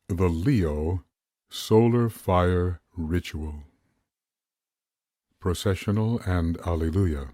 The Leo Solar Fire Ritual. Processional and Alleluia.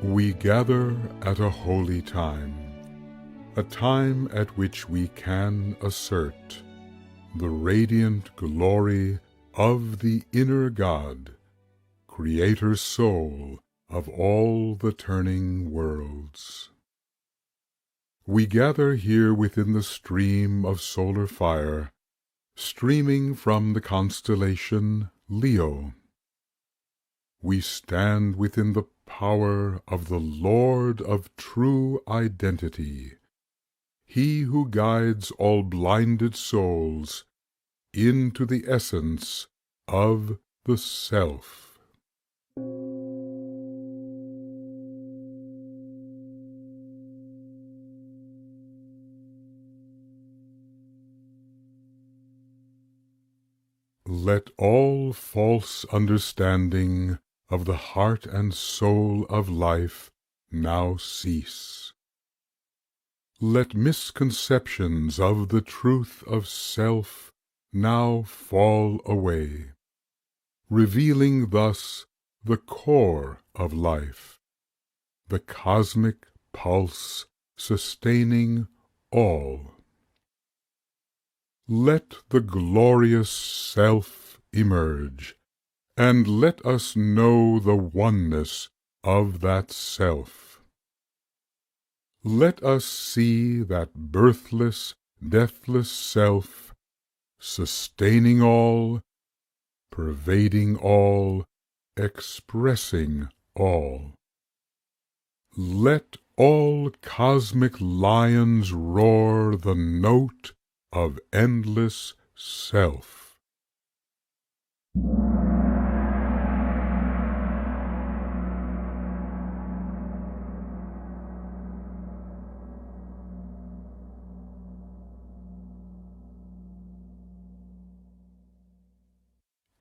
We gather at a holy time, a time at which we can assert the radiant glory of the inner God, Creator Soul of all the turning worlds. We gather here within the stream of solar fire, streaming from the constellation Leo. We stand within the power of the Lord of true identity, He who guides all blinded souls into the essence of the Self. Let all false understanding of the heart and soul of life now cease. Let misconceptions of the truth of self now fall away, revealing thus the core of life, the cosmic pulse sustaining all. Let the glorious Self emerge, and let us know the oneness of that Self. Let us see that birthless, deathless Self, sustaining all, pervading all, expressing all. Let all cosmic lions roar the note of endless Self.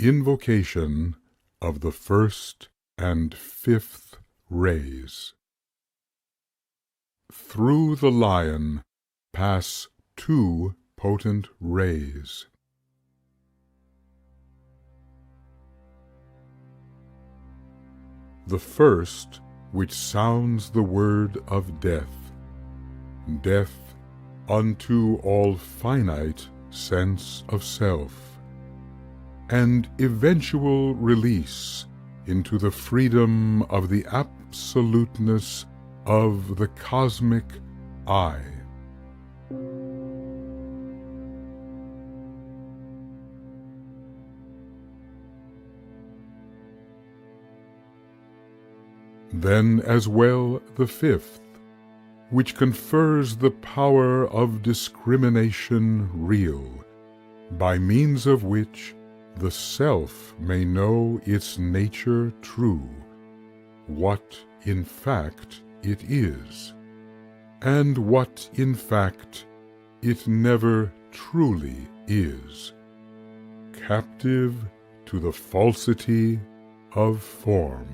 Invocation of the first and fifth rays. Through the lion pass two potent rays. The first, which sounds the word of death, death unto all finite sense of self, and eventual release into the freedom of the absoluteness of the cosmic I. Then as well the fifth, which confers the power of discrimination real, by means of which the Self may know its nature true, what in fact it is, and what in fact it never truly is, captive to the falsity of form.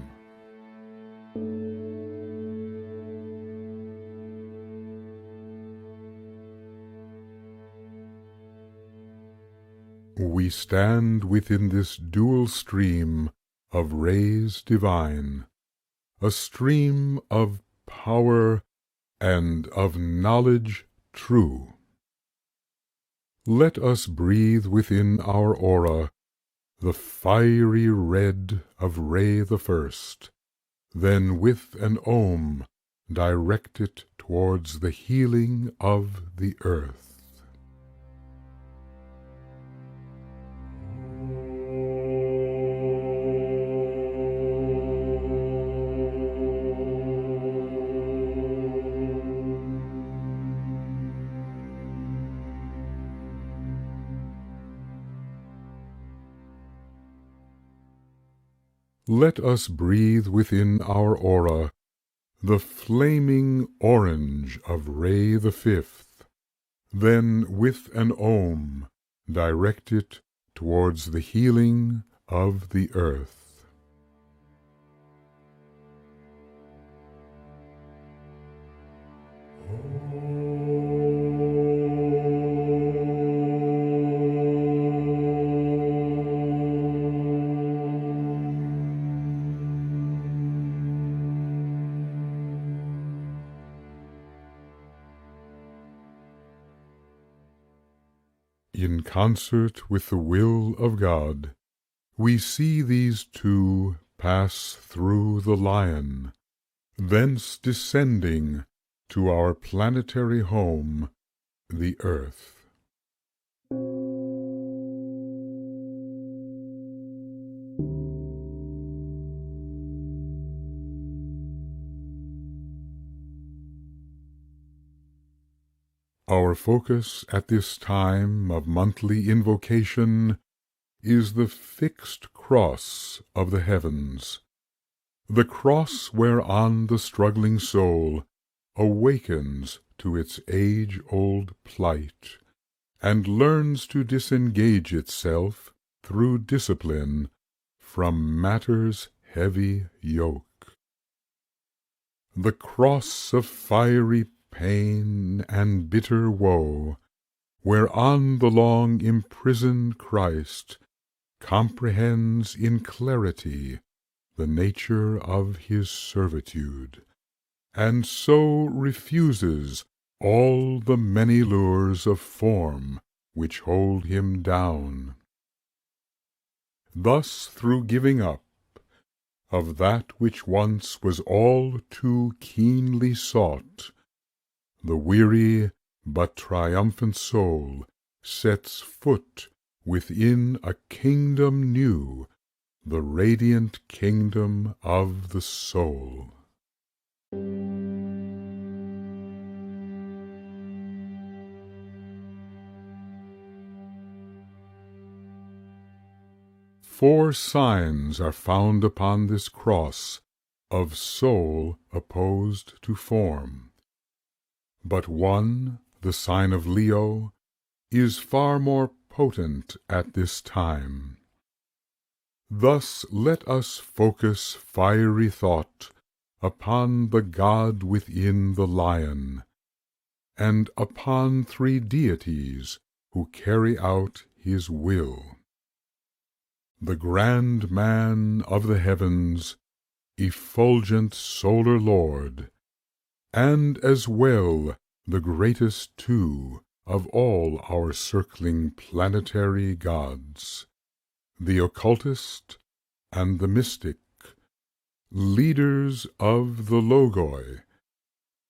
We stand within this dual stream of rays divine, a stream of power and of knowledge true. Let us breathe within our aura the fiery red of Ray the First, then with an Om direct it towards the healing of the earth. Let us breathe within our aura the flaming orange of Ray the Fifth, then with an Om direct it towards the healing of the earth. In concert with the will of God, we see these two pass through the lion, thence descending to our planetary home, the earth. Our focus at this time of monthly invocation is the fixed cross of the heavens, the cross whereon the struggling soul awakens to its age-old plight and learns to disengage itself through discipline from matter's heavy yoke. The cross of fiery pain and bitter woe, whereon the long imprisoned Christ comprehends in clarity the nature of his servitude, and so refuses all the many lures of form which hold him down. Thus, through giving up of that which once was all too keenly sought, the weary but triumphant soul sets foot within a kingdom new, the radiant kingdom of the soul. Four signs are found upon this cross of soul opposed to form. But one, the sign of Leo, is far more potent at this time. Thus let us focus fiery thought upon the God within the lion, and upon three deities who carry out his will. The grand man of the heavens, effulgent solar lord, and as well the greatest two of all our circling planetary gods, the occultist and the mystic, leaders of the Logoi,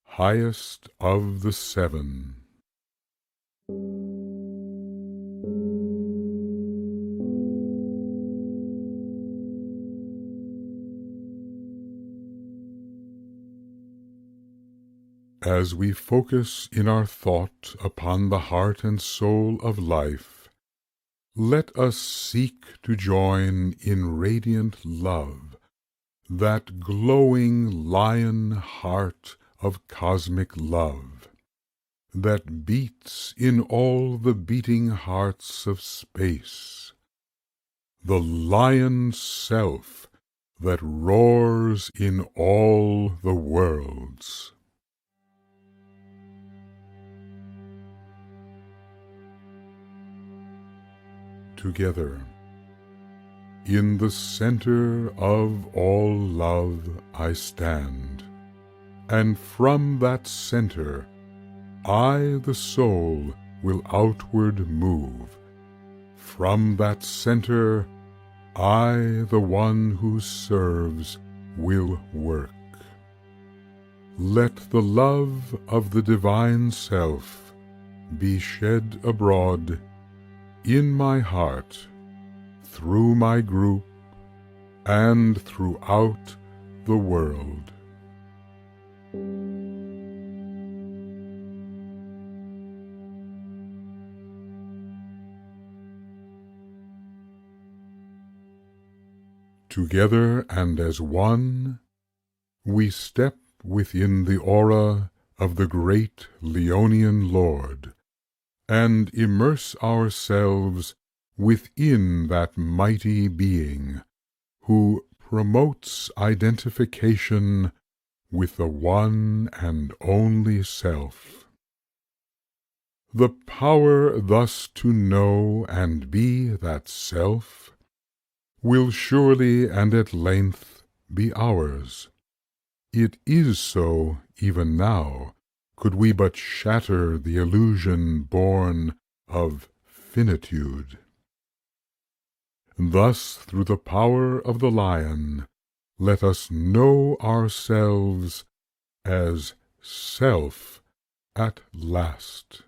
highest of the seven. As we focus in our thought upon the heart and soul of life, let us seek to join in radiant love that glowing lion heart of cosmic love that beats in all the beating hearts of space, the lion self that roars in all the worlds. together. In the center of all love I stand, and from that center I, the soul, will outward move. From that center I, the one who serves, will work. Let the love of the divine self be shed abroad in my heart, through my group, and throughout the world. Together and as one, we step within the aura of the great Leonian Lord, and immerse ourselves within that mighty being who promotes identification with the one and only self. The power thus to know and be that self will surely and at length be ours. It is so even now, could we but shatter the illusion born of finitude. Thus, through the power of the lion, let us know ourselves as self at last.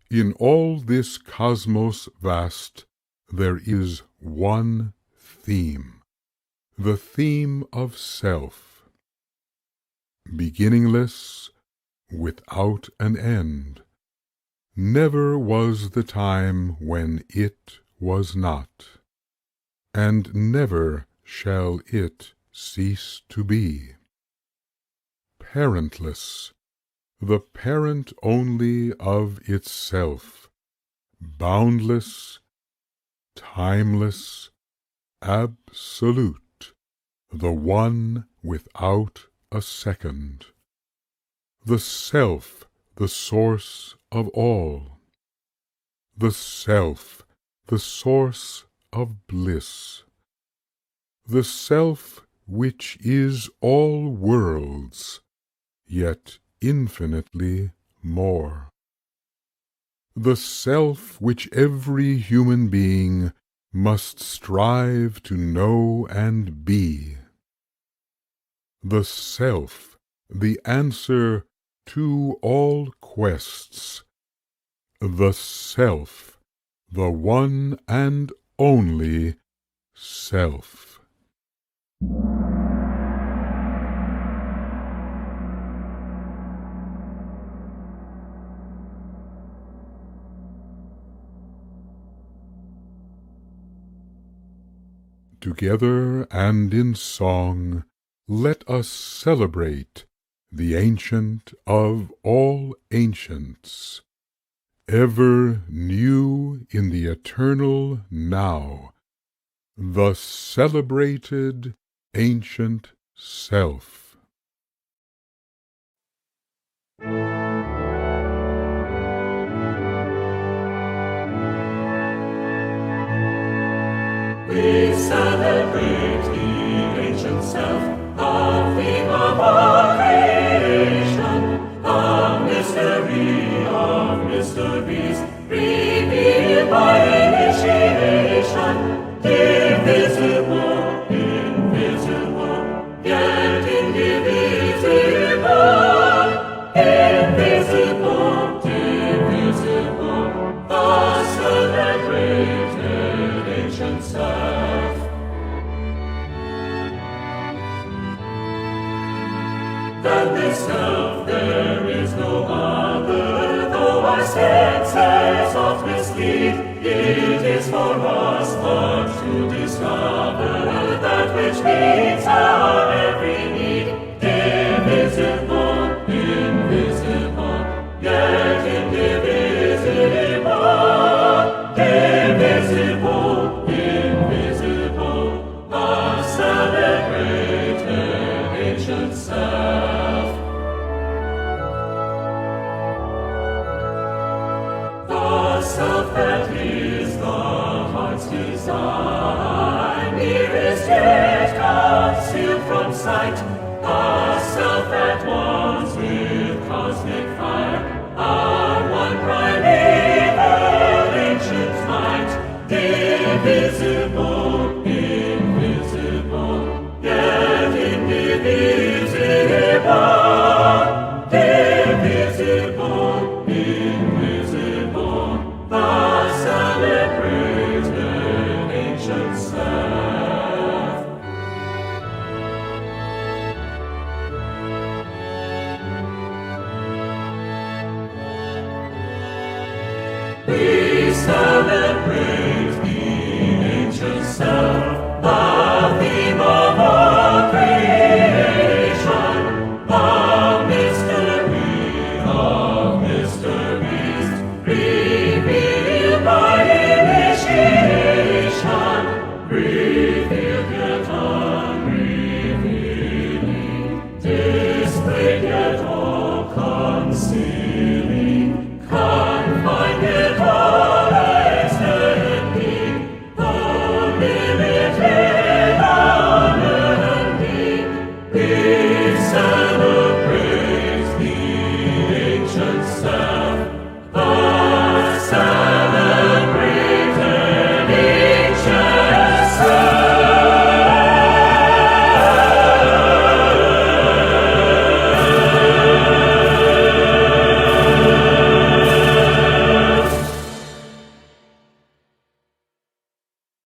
In all this cosmos vast, there is one theme, the theme of self, beginningless, without an end. Never was the time when it was not, and never shall it cease to be. Parentless, the parent only of itself, boundless, timeless, absolute, the one without a second. The self, the source of all. The self, the source of bliss. The self which is all worlds, yet infinitely more. The self which every human being must strive to know and be. The self, the answer to all quests. The self, the one and only self. Together and in song, let us celebrate the ancient of all ancients, ever new in the eternal now, the celebrated ancient self. We celebrate the ancient self, the theme of all creation, the mystery of mysteries, revealed by initiation, invisible, invisible, yet indivisible, invisible, divisible, the celebrated ancient self. Than this self there is no other, though our senses oft mislead. It is for us but to discover that which meets our every need. Invisible, invisible, yet indivisible, divisible, invisible, the celebrated ancient self. The self that is sign, nearest yet concealed from sight, a self at once with cosmic fire, our one primeval ancient might, divisible, invisible, yet indivisible, divisible, invisible, the celebrated ancient self. We celebrate the ancient self, the theme of all creation, the mystery of mysteries, revealed by initiation, revealed yet unrevealing, displayed yet all concealed.